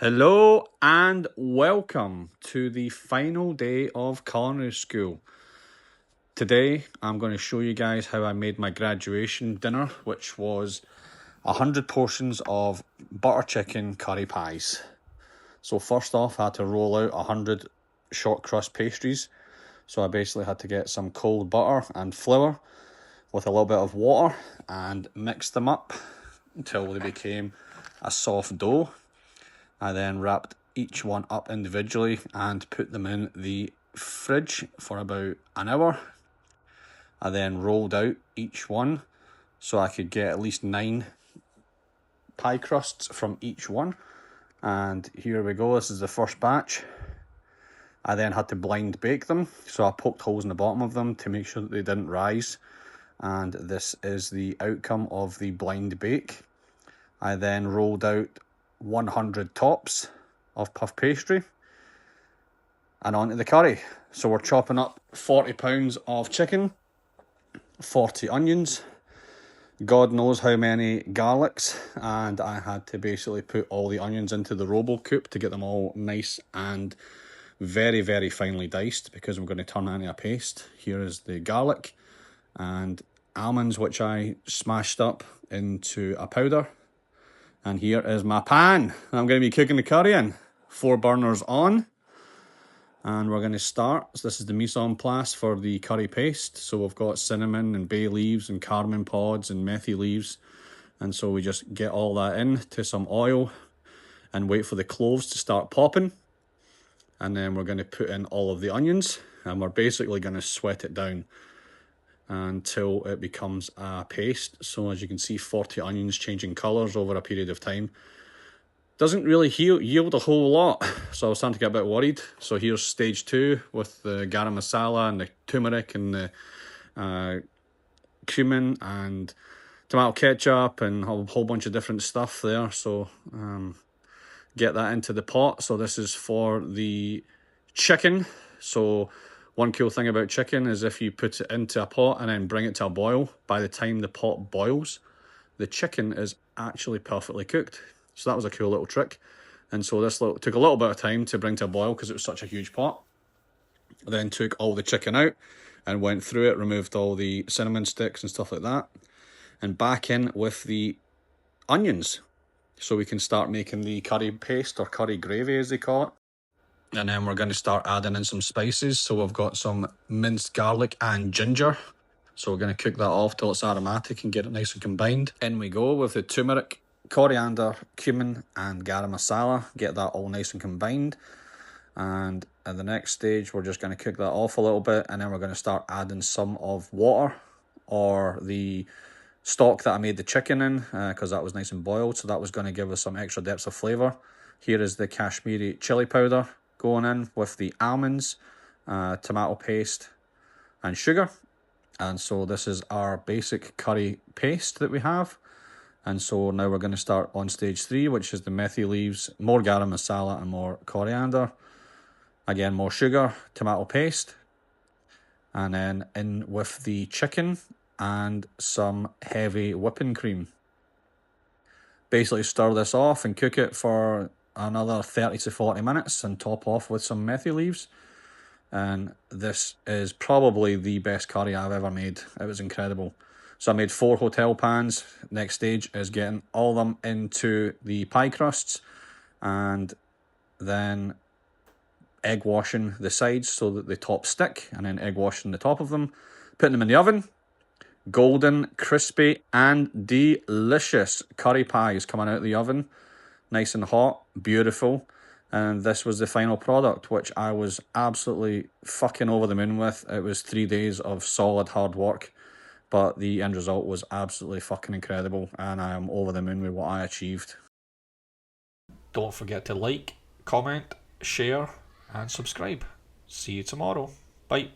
Hello and welcome to the final day of Culinary School. Today I'm going to show you guys how I made my graduation dinner, which was 100 portions of butter chicken curry pies. So first off, I had to roll out 100 short crust pastries. So I basically had to get some cold butter and flour with a little bit of water and mix them up until they became a soft dough. I then wrapped each one up individually and put them in the fridge for about an hour. I then rolled out each one so I could get at least 9 pie crusts from each one. And here we go, this is the first batch. I then had to blind bake them, so I poked holes in the bottom of them to make sure that they didn't rise. And this is the outcome of the blind bake. I then rolled out 100 tops of puff pastry and onto the curry. So we're chopping up 40 pounds of chicken, 40 onions, God knows how many garlics, and I had to basically put all the onions into the RoboCoupe to get them all nice and very, very finely diced because we're going to turn that into a paste. Here is the garlic and almonds, which I smashed up into a powder. And here is my pan. I'm going to be cooking the curry in. 4 burners on. And we're going to start. So this is the mise en place for the curry paste. So we've got cinnamon and bay leaves and cardamom pods and methi leaves. And so we just get all that in to some oil and wait for the cloves to start popping. And then we're going to put in all of the onions. And we're basically going to sweat it down until it becomes a paste. So as you can see, 40 onions changing colours over a period of time. Doesn't really yield a whole lot, so I was starting to get a bit worried. So here's stage 2 with the garam masala and the turmeric and the cumin and tomato ketchup and a whole bunch of different stuff there. So get that into the pot. So this is for the chicken. So one cool thing about chicken is if you put it into a pot and then bring it to a boil, by the time the pot boils, the chicken is actually perfectly cooked. So that was a cool little trick. And so this took a little bit of time to bring to a boil because it was such a huge pot. I then took all the chicken out and went through it, removed all the cinnamon sticks and stuff like that, and back in with the onions so we can start making the curry paste, or curry gravy as they call it. And then we're going to start adding in some spices. So we've got some minced garlic and ginger. So we're going to cook that off till it's aromatic and get it nice and combined. In we go with the turmeric, coriander, cumin and garam masala. Get that all nice and combined. And at the next stage, we're just going to cook that off a little bit. And then we're going to start adding some of water, or the stock that I made the chicken in, because that was nice and boiled. So that was going to give us some extra depths of flavour. Here is the Kashmiri chili powder going in with the almonds, tomato paste and sugar. And so this is our basic curry paste that we have. And so now we're going to start on stage 3, which is the methi leaves, more garam masala and more coriander. Again, more sugar, tomato paste. And then in with the chicken and some heavy whipping cream. Basically stir this off and cook it for another 30 to 40 minutes and top off with some methi leaves. And this is probably the best curry I've ever made. It was incredible. So I made 4 hotel pans. Next stage is getting all of them into the pie crusts and then egg washing the sides so that the top stick, and then egg washing the top of them, putting them in the oven. Golden, crispy and delicious curry pies coming out of the oven. Nice and hot, beautiful. And this was the final product, which I was absolutely fucking over the moon with. It was 3 days of solid hard work, but the end result was absolutely fucking incredible, and I am over the moon with what I achieved. Don't forget to like, comment, share and subscribe. See you tomorrow. Bye.